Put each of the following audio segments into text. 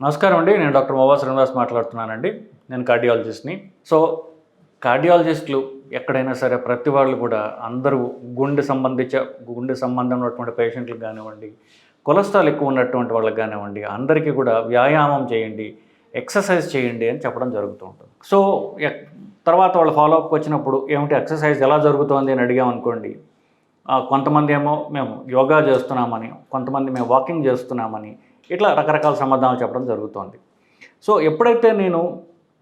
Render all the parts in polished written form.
నమస్కారం అండి. నేను డాక్టర్ మోవా శ్రీనివాస్ మాట్లాడుతున్నానండి. నేను కార్డియాలజిస్ట్‌ని. సో, కార్డియాలజిస్టులు ఎక్కడైనా సరే ప్రతి వాళ్ళు కూడా అందరూ గుండె సంబంధం ఉన్నటువంటి పేషెంట్‌లకు గానివ్వండి, కొలెస్ట్రాల్ ఎక్కువ ఉన్నటువంటి వాళ్ళకి గానివ్వండి, అందరికీ కూడా వ్యాయామం చేయండి, ఎక్సర్సైజ్ చేయండి అని చెప్పడం జరుగుతూ ఉంటుంది. సో, తర్వాత వాళ్ళు ఫాలో అప్‌కి వచ్చినప్పుడు ఏమిటి ఎక్సర్సైజ్ ఎలా జరుగుతోంది అని అడిగామనుకోండి, కొంతమంది ఏమో మేము యోగా చేస్తున్నామని, కొంతమంది మేము వాకింగ్ చేస్తున్నామని, ఇట్లా రకరకాల సమాధానాలు చెప్పడం జరుగుతోంది. సో ఎప్పుడైతే నేను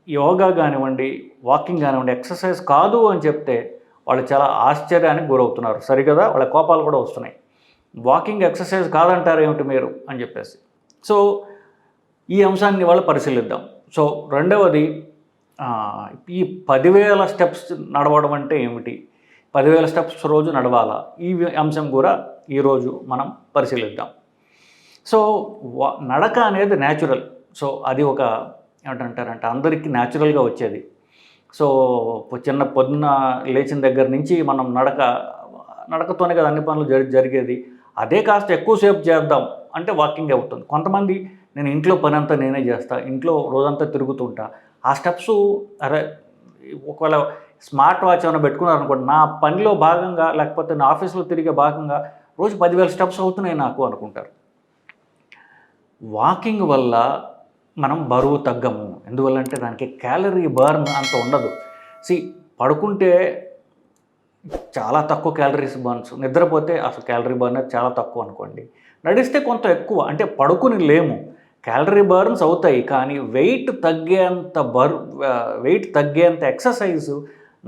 యోగా కానివ్వండి, వాకింగ్ కానివ్వండి ఎక్సర్సైజ్ కాదు అని చెప్తే వాళ్ళు చాలా ఆశ్చర్యానికి గురవుతున్నారు. సరిగదా వాళ్ళ కోపాలు కూడా వస్తున్నాయి. వాకింగ్ ఎక్సర్సైజ్ కాదంటారు ఏమిటి మీరు అని చెప్పేసి. సో ఈ అంశాన్ని వాళ్ళు పరిశీలిద్దాం. సో రెండవది, ఈ 10,000 స్టెప్స్ నడవడం అంటే ఏమిటి? 10,000 స్టెప్స్ రోజు నడవాలా? ఈ అంశం కూడా ఈరోజు మనం పరిశీలిద్దాం. సో నడక అనేది న్యాచురల్. సో అది ఒక ఏమిటంటారంటే అందరికీ న్యాచురల్గా వచ్చేది. సో చిన్న పొద్దున్న లేచిన దగ్గర నుంచి మనం నడకతోనే కదా అన్ని పనులు జరిగేది. అదే కాస్త ఎక్కువసేపు చేద్దాం అంటే వాకింగ్ అవుతుంది. కొంతమంది నేను ఇంట్లో పని అంతా నేనే చేస్తా, ఇంట్లో రోజంతా తిరుగుతుంటా, ఆ స్టెప్స్ ఒకవేళ స్మార్ట్ వాచ్ ఏమైనా పెట్టుకున్నారనుకోండి, నా పనిలో భాగంగా లేకపోతే నా ఆఫీస్లో తిరిగే భాగంగా రోజు 10,000 స్టెప్స్ అవుతున్నాయి నాకు అనుకుంటారు. వాకింగ్ వల్ల మనం బరువు తగ్గము. ఎందువల్లంటే దానికి క్యాలరీ బర్న్ అంత ఉండదు. పడుకుంటే చాలా తక్కువ క్యాలరీస్ బర్న్స్, నిద్రపోతే అసలు క్యాలరీ బర్న్ చాలా తక్కువ అనుకోండి. నడిస్తే కొంత ఎక్కువ, అంటే పడుకుని లేము, క్యాలరీ బర్న్స్ అవుతాయి. కానీ వెయిట్ తగ్గేంత ఎక్సర్సైజు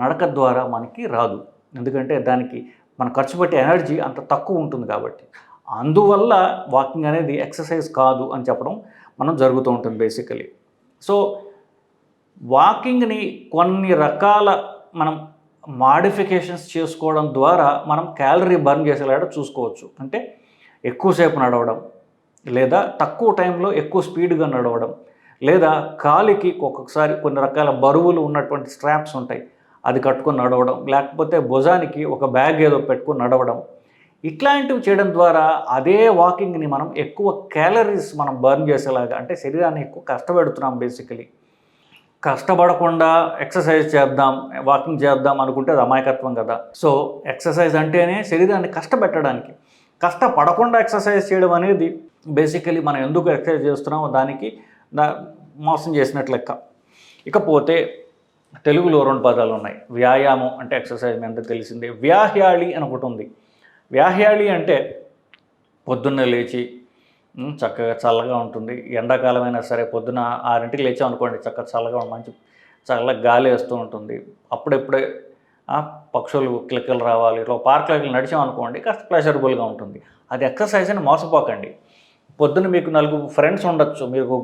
నడక ద్వారా మనకి రాదు. ఎందుకంటే దానికి మనం ఖర్చు పెట్టే ఎనర్జీ అంత తక్కువ ఉంటుంది కాబట్టి. అందువల్ల వాకింగ్ అనేది ఎక్సర్సైజ్ కాదు అని చెప్పడం మనం జరుగుతూ ఉంటుంది బేసికలీ. సో వాకింగ్ని కొన్ని రకాల మనం మాడిఫికేషన్స్ చేసుకోవడం ద్వారా మనం క్యాలరీ బర్న్ చేసేలాగా చూసుకోవచ్చు. అంటే ఎక్కువసేపు నడవడం, లేదా తక్కువ టైంలో ఎక్కువ స్పీడ్గా నడవడం, లేదా కాలికి ఒక్కొక్కసారి కొన్ని రకాల బరువులు ఉన్నటువంటి స్ట్రాప్స్ ఉంటాయి, అది కట్టుకొని నడవడం, లేకపోతే భుజానికి ఒక బ్యాగ్ ఏదో పెట్టుకొని నడవడం. ఇట్లాంటివి చేయడం ద్వారా అదే వాకింగ్ని మనం ఎక్కువ క్యాలరీస్ మనం బర్న్ చేసేలాగా, అంటే శరీరాన్ని ఎక్కువ కష్టపెడుతున్నాం బేసికలీ. కష్టపడకుండా ఎక్సర్సైజ్ చేద్దాం, వాకింగ్ చేద్దాం అనుకుంటే అది అమాయకత్వం కదా. సో ఎక్సర్సైజ్ అంటేనే శరీరాన్ని కష్టపెట్టడానికి. కష్టపడకుండా ఎక్సర్సైజ్ చేయడం అనేది బేసికలీ మనం ఎందుకు ఎక్సర్సైజ్ చేస్తున్నామో దానికి మోసం చేసినట్లు లెక్క. ఇకపోతే తెలుగులో 2 పదాలు ఉన్నాయి. వ్యాయామం అంటే ఎక్సర్సైజ్ మీ అందరికీ తెలిసిందే. వ్యాహ్యాళి అని ఒకటి ఉంది. వ్యాహ్యాళి అంటే పొద్దున్నే లేచి చక్కగా చల్లగా ఉంటుంది. ఎండాకాలం అయినా సరే పొద్దున 6ంటికి లేచాం అనుకోండి, చక్కగా చల్లగా మంచి చల్లగా గాలి వేస్తూ ఉంటుంది. అప్పుడెప్పుడే పక్షులు కిలకిలు రావాలి, ఇట్లా పార్క్లోకి నడిచాం అనుకోండి, కాస్త ప్లెజరబుల్గా ఉంటుంది. అది ఎక్సర్సైజ్ అని మోసపోకండి. పొద్దున్న మీకు 4 ఫ్రెండ్స్ ఉండొచ్చు, మీకు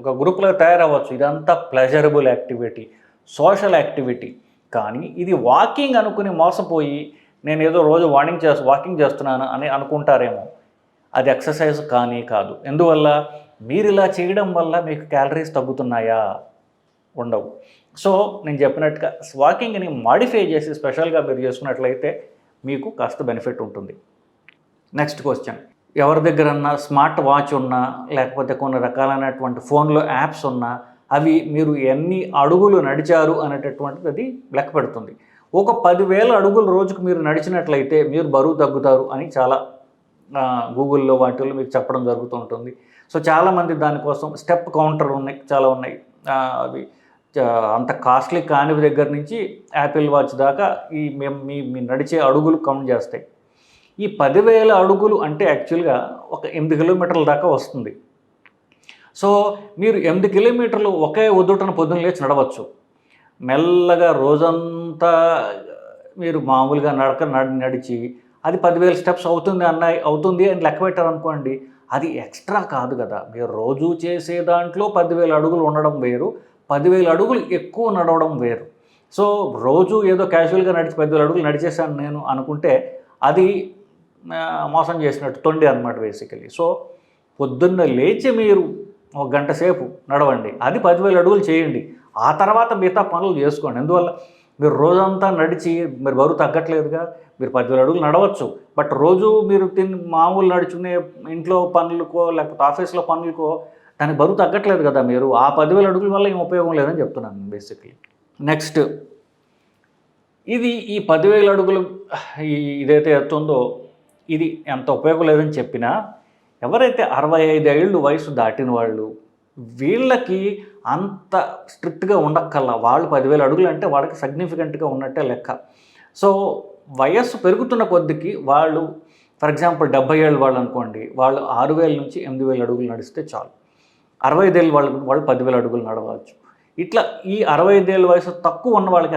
ఒక గ్రూప్లో తయారవ్వచ్చు, ఇదంతా ప్లెజరబుల్ యాక్టివిటీ, సోషల్ యాక్టివిటీ. కానీ ఇది వాకింగ్ అనుకుని మోసపోయి నేను ఏదో రోజు వాకింగ్ చేస్తున్నాను అని అనుకుంటారేమో. అది ఎక్సర్సైజ్ కానీ కాదు. ఎందువల్ల? మీరు ఇలా చేయడం వల్ల మీకు క్యాలరీస్ తగ్గుతున్నాయా? ఉండవు. సో నేను చెప్పినట్టుగా వాకింగ్ని మాడిఫై చేసి స్పెషల్గా మీరు చేసుకున్నట్లయితే మీకు కాస్త బెనిఫిట్ ఉంటుంది. నెక్స్ట్ క్వశ్చన్, ఎవరి దగ్గరన్నా స్మార్ట్ వాచ్ ఉన్నా, లేకపోతే కొన్ని రకాలైనటువంటి ఫోన్లో యాప్స్ ఉన్నా, అవి మీరు ఎన్ని అడుగులు నడిచారు అనేటటువంటిది అది లెక్క పెడుతుంది. ఒక 10,000 అడుగులు రోజుకు మీరు నడిచినట్లయితే మీరు బరువు తగ్గుతారు అని చాలా గూగుల్లో వాటిల్లో మీకు చెప్పడం జరుగుతూ ఉంటుంది. సో చాలామంది దానికోసం స్టెప్ కౌంటర్ చాలా ఉన్నాయి. అవి అంత కాస్ట్లీ కానివి దగ్గర నుంచి యాపిల్ వాచ్ దాకా మీ నడిచే అడుగులు కౌంట్ చేస్తాయి. ఈ 10,000 అడుగులు అంటే యాక్చువల్గా ఒక 8 కిలోమీటర్ల దాకా వస్తుంది. సో మీరు 8 కిలోమీటర్లు ఒకే ఉదుటన పొద్దున్న లేచి నడవచ్చు. మెల్లగా రోజంతా మీరు మామూలుగా నడిచి అది 10,000 స్టెప్స్ అవుతుంది అని లెక్క పెట్టారనుకోండి, అది ఎక్స్ట్రా కాదు కదా. మీరు రోజు చేసే దాంట్లో 10,000 అడుగులు ఉండడం వేరు, 10,000 అడుగులు ఎక్కువ నడవడం వేరు. సో రోజు ఏదో క్యాజువల్గా 10,000 అడుగులు నడిచేసాను నేను అనుకుంటే అది మోసం చేసినట్టు తొండి అనమాట బేసికలీ. సో పొద్దున్న లేచి మీరు 1 గంట సేపు నడవండి, అది 10,000 అడుగులు చేయండి. ఆ తర్వాత మిగతా పనులు చేసుకోండి. ఎందువల్ల? మీరు రోజంతా నడిచి మీరు బరువు తగ్గట్లేదుగా. మీరు 10,000 అడుగులు నడవచ్చు, బట్ రోజు మీరు మామూలు నడుచుకునే ఇంట్లో పనులకో లేకపోతే ఆఫీస్లో పనులకో దానికి బరువు తగ్గట్లేదు కదా మీరు. ఆ 10,000 అడుగుల వల్ల ఏం ఉపయోగం లేదని చెప్తున్నాను బేసిక్లీ. నెక్స్ట్, ఈ 10,000 అడుగులు ఇదైతే ఎత్తుందో ఇది ఎంత ఉపయోగం లేదని చెప్పినా, ఎవరైతే 65 ఏళ్ళు వయసు దాటిన వాళ్ళు, వీళ్ళకి అంత స్ట్రిక్ట్గా ఉండక్కల్లా. వాళ్ళు 10,000 అడుగులు అంటే వాళ్ళకి సిగ్నిఫికెంట్గా ఉన్నట్టే లెక్క. సో వయస్సు పెరుగుతున్న కొద్దికి వాళ్ళు, ఫర్ ఎగ్జాంపుల్ 70 ఏళ్ళు వాళ్ళు అనుకోండి, వాళ్ళు 6,000 నుంచి 8,000 అడుగులు నడిస్తే చాలు. 65 ఏళ్ళు వాళ్ళు 10,000 అడుగులు నడవచ్చు. ఇట్లా ఈ 65 ఏళ్ళ వయసు తక్కువ ఉన్న వాళ్ళకి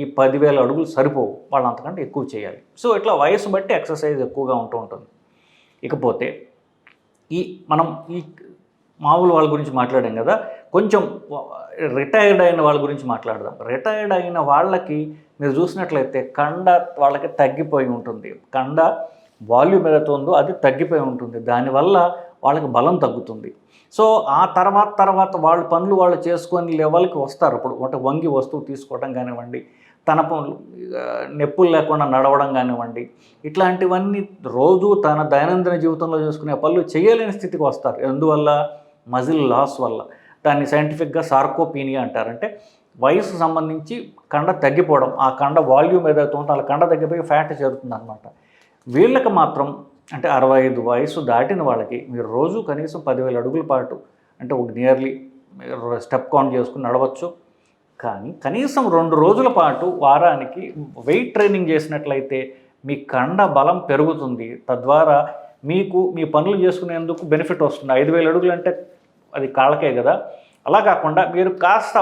ఈ 10,000 అడుగులు సరిపోవు, వాళ్ళు అంతకంటే ఎక్కువ చేయాలి. సో ఇట్లా వయసు బట్టి ఎక్సర్సైజ్ ఎక్కువగా ఉంటుంది. ఇకపోతే మనం ఈ మామూలు వాళ్ళ గురించి మాట్లాడాం కదా, కొంచెం రిటైర్డ్ అయిన వాళ్ళ గురించి మాట్లాడదాం. రిటైర్డ్ అయిన వాళ్ళకి మీరు చూసినట్లయితే కండ వాళ్ళకి తగ్గిపోయి ఉంటుంది. కండ వాల్యూమ్ ఏదైతే ఉందో అది తగ్గిపోయి ఉంటుంది. దానివల్ల వాళ్ళకి బలం తగ్గుతుంది. సో ఆ తర్వాత వాళ్ళ పనులు వాళ్ళు చేసుకొని లెవెల్కి వస్తారు. ఇప్పుడు అంటే వంగి వస్తువు తీసుకోవడం కానివ్వండి, తన పనులు నొప్పులు లేకుండా నడవడం కానివ్వండి, ఇట్లాంటివన్నీ రోజు తన దైనందిన జీవితంలో చేసుకునే పనులు చేయలేని స్థితికి వస్తారు. ఎందువల్ల? మజిల్ లాస్ వల్ల. దాన్ని సైంటిఫిక్గా సార్కోపీనియా అంటారు. అంటే వయసు సంబంధించి కండ తగ్గిపోవడం, ఆ కండ వాల్యూమ్ ఏదైతే ఉంటుందో అలా కండ తగ్గిపోయి ఫ్యాట్ చేరుతుంది అనమాట. వీళ్ళకి మాత్రం అంటే 65 వయసు దాటిన వాళ్ళకి మీరు రోజు కనీసం 10,000 అడుగుల పాటు అంటే ఒక నియర్లీ స్టెప్ కౌంట్ చేసుకుని నడవచ్చు. కానీ కనీసం 2 రోజుల పాటు వారానికి వెయిట్ ట్రైనింగ్ చేసినట్లయితే మీ కండ బలం పెరుగుతుంది. తద్వారా మీకు మీ పనులు చేసుకునేందుకు బెనిఫిట్ వస్తుంది. 5,000 అడుగులు అంటే అది కాళ్ళకే కదా. అలా కాకుండా మీరు కాస్త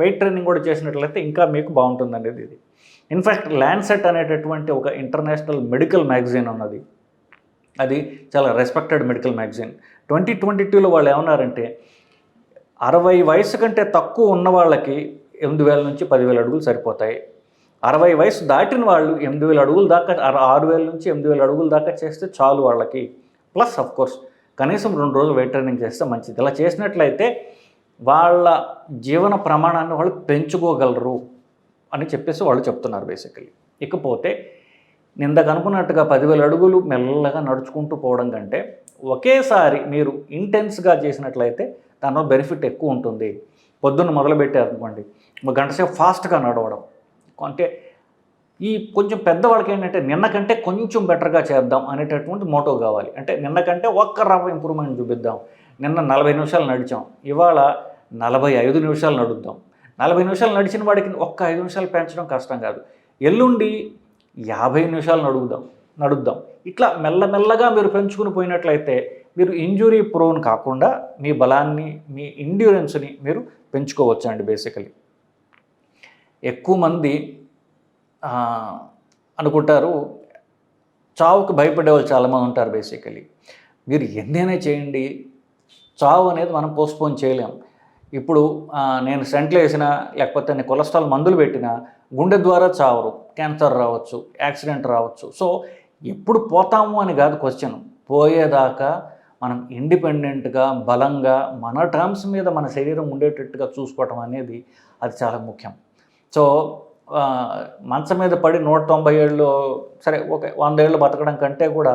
వెయిట్ ట్రైనింగ్ కూడా చేసినట్లయితే ఇంకా మీకు బాగుంటుందండి ఇది. ఇన్ఫ్యాక్ట్ ల్యాన్సెట్ అనేటటువంటి ఒక ఇంటర్నేషనల్ మెడికల్ మ్యాగజైన్ ఉన్నది. అది చాలా రెస్పెక్టెడ్ మెడికల్ మ్యాగజైన్. 2022లో వాళ్ళు ఏమన్నారంటే 60 వయసు కంటే తక్కువ ఉన్న వాళ్ళకి 8,000 నుంచి 10,000 అడుగులు సరిపోతాయి. 60 వయసు దాటిన వాళ్ళు 8,000 అడుగుల దాకా 6,000 నుంచి 8,000 అడుగుల దాకా చేస్తే చాలు వాళ్ళకి. ప్లస్ కోర్స్ కనీసం 2 రోజులు వెయిట్ ట్రైనింగ్ చేస్తే మంచిది. ఇలా చేసినట్లయితే వాళ్ళ జీవన ప్రమాణాన్ని వాళ్ళు పెంచుకోగలరు అని చెప్పేసి వాళ్ళు చెప్తున్నారు బేసికలీ. ఇకపోతే ఇందాక అనుకున్నట్టుగా 10,000 అడుగులు మెల్లగా నడుచుకుంటూ పోవడం కంటే ఒకేసారి మీరు ఇంటెన్స్గా చేసినట్లయితే దానివల్ల బెనిఫిట్ ఎక్కువ ఉంటుంది. పొద్దున్న మొదలుపెట్టారనుకోండి, ఒక గంట సేపు ఫాస్ట్గా నడవడం. అంటే కొంచెం పెద్దవాళ్ళకి ఏంటంటే నిన్న కంటే కొంచెం బెటర్గా చేద్దాం అనేటటువంటి మోటో కావాలి. అంటే నిన్న కంటే ఒక్క రవ్వ ఇంప్రూవ్మెంట్ చూపిద్దాం. నిన్న 40 నిమిషాలు నడిచాం, ఇవాళ 45 నిమిషాలు నడుద్దాం. 40 నిమిషాలు నడిచిన వాడికి ఒక్క 5 నిమిషాలు పెంచడం కష్టం కాదు. ఎల్లుండి 50 నిమిషాలు నడుద్దాం. ఇట్లా మెల్లమెల్లగా మీరు పెంచుకుని పోయినట్లయితే మీరు ఇంజురీ ప్రోన్ కాకుండా మీ బలాన్ని, మీ ఎండ్యూరెన్స్ని మీరు పెంచుకోవచ్చు అండి బేసికలీ. ఎక్కువ మంది అనుకుంటారు, చావుకు భయపడే వాళ్ళు చాలామంది ఉంటారు బేసికలీ. మీరు ఎన్నైనా చేయండి, చావు అనేది మనం పోస్ట్పోన్ చేయలేం. ఇప్పుడు నేను స్టెంట్లు వేసినా, లేకపోతే నేను కొలెస్ట్రాల్ మందులు పెట్టినా గుండె ద్వారా చావరు, క్యాన్సర్ రావచ్చు, యాక్సిడెంట్ రావచ్చు. సో ఎప్పుడు పోతాము అని కాదు క్వశ్చన్, పోయేదాకా మనం ఇండిపెండెంట్గా, బలంగా, మన టర్మ్స్ మీద మన శరీరం ఉండేటట్టుగా చూసుకోవటం అనేది అది చాలా ముఖ్యం. సో మంచం మీద పడి 190 ఏళ్ళు, సరే ఒక 100 ఏళ్ళు బతకడం కంటే కూడా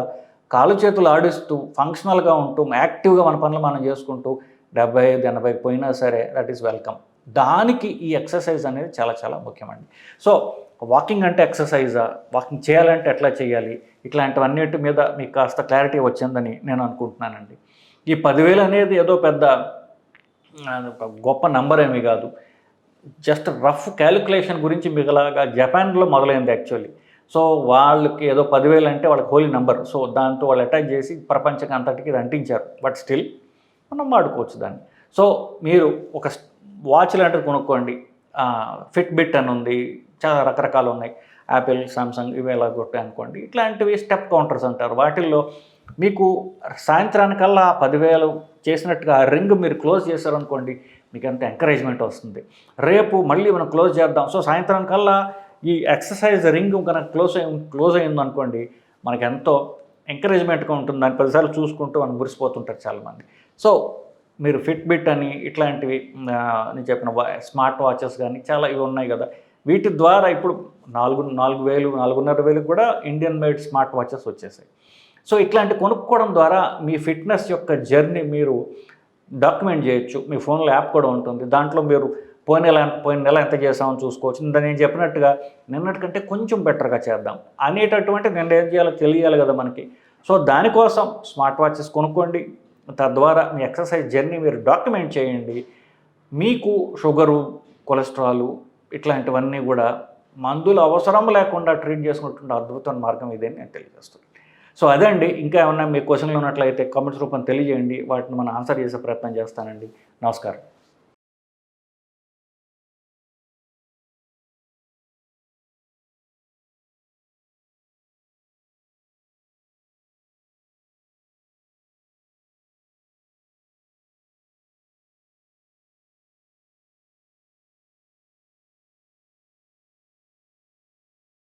కాలు చేతులు ఆడిస్తూ ఫంక్షనల్గా ఉంటూ యాక్టివ్గా మన పనులు మనం చేసుకుంటూ 75-80 పోయినా సరే దట్ ఈస్ వెల్కమ్. దానికి ఈ ఎక్సర్సైజ్ అనేది చాలా చాలా ముఖ్యమండి. సో వాకింగ్ అంటే ఎక్సర్సైజా, వాకింగ్ చేయాలంటే ఎట్లా చేయాలి, ఇట్లాంటివన్నిటి మీద మీకు కాస్త క్లారిటీ వచ్చిందని నేను అనుకుంటున్నానండి. ఈ 10,000 అనేది ఏదో పెద్ద గొప్ప నంబర్ ఏమీ కాదు. జస్ట్ రఫ్ క్యాలిక్యులేషన్ గురించి మీకులాగా జపాన్లో మొదలైంది యాక్చువల్లీ. సో వాళ్ళకి ఏదో 10,000 అంటే వాళ్ళకి హోలీ నెంబర్. సో దాంతో వాళ్ళు అటాక్ చేసి ప్రపంచం అంతటికి ఇది అంటించారు. బట్ స్టిల్ మనం వాడుకోవచ్చు దాన్ని. సో మీరు ఒక వాచ్ లాంటిది కొనుక్కోండి. ఫిట్బిట్ అని ఉంది, చాలా రకరకాలు ఉన్నాయి, యాపిల్, సామ్సంగ్ ఇవి ఎలా కొట్టాయి అనుకోండి. ఇట్లాంటివి స్టెప్ కౌంటర్స్ అంటారు. వాటిల్లో మీకు సాయంత్రానికల్లా 10,000 చేసినట్టుగా రింగ్ మీరు క్లోజ్ చేశారనుకోండి, మీకు ఎంత ఎంకరేజ్మెంట్ వస్తుంది. రేపు మళ్ళీ మనం క్లోజ్ చేద్దాం, సో సాయంత్రానికల్లా ఈ ఎక్సర్సైజ్ రింగ్ కనుక క్లోజ్ అయింది అనుకోండి, మనకి ఎంతో ఎంకరేజ్మెంట్గా ఉంటుంది. దాన్ని 10 సార్లు చూసుకుంటూ మనం మురిసిపోతుంటారు చాలామంది. సో మీరు ఫిట్బిట్ అని ఇట్లాంటివి నేను చెప్పిన స్మార్ట్ వాచెస్ కానీ చాలా ఇవి ఉన్నాయి కదా, వీటి ద్వారా ఇప్పుడు 4,000-4,500 కూడా ఇండియన్ మేడ్ స్మార్ట్ వాచెస్ వచ్చేసాయి. సో ఇట్లాంటి కొనుక్కోవడం ద్వారా మీ ఫిట్నెస్ యొక్క జర్నీ మీరు డాక్యుమెంట్ చేయొచ్చు. మీ ఫోన్లో యాప్ కూడా ఉంటుంది. దాంట్లో మీరు పోయిన నెల ఎంత చేసామని చూసుకోవచ్చు. నేను చెప్పినట్టుగా నిన్నటికంటే కొంచెం బెటర్గా చేద్దాం అనేటటువంటి ఏం చేయాలో తెలియాలి కదా మనకి. సో దానికోసం స్మార్ట్ వాచెస్ కొనుక్కోండి. తద్వారా మీ ఎక్సర్సైజ్ జర్నీ మీరు డాక్యుమెంట్ చేయండి. మీకు షుగరు, కొలెస్ట్రాలు ఇట్లాంటివన్నీ కూడా మందులు అవసరం లేకుండా ట్రీట్ చేసుకున్నటువంటి అద్భుతమైన మార్గం ఇదని నేను తెలియజేస్తున్నాను. సో అదే అండి. ఇంకా ఏమన్నా మీ క్వశ్చన్లు ఉన్నట్లయితే కామెంట్స్ రూపంలో తెలియజేయండి. వాటిని మనం ఆన్సర్ చేసే ప్రయత్నం చేస్తానండి. నమస్కారం.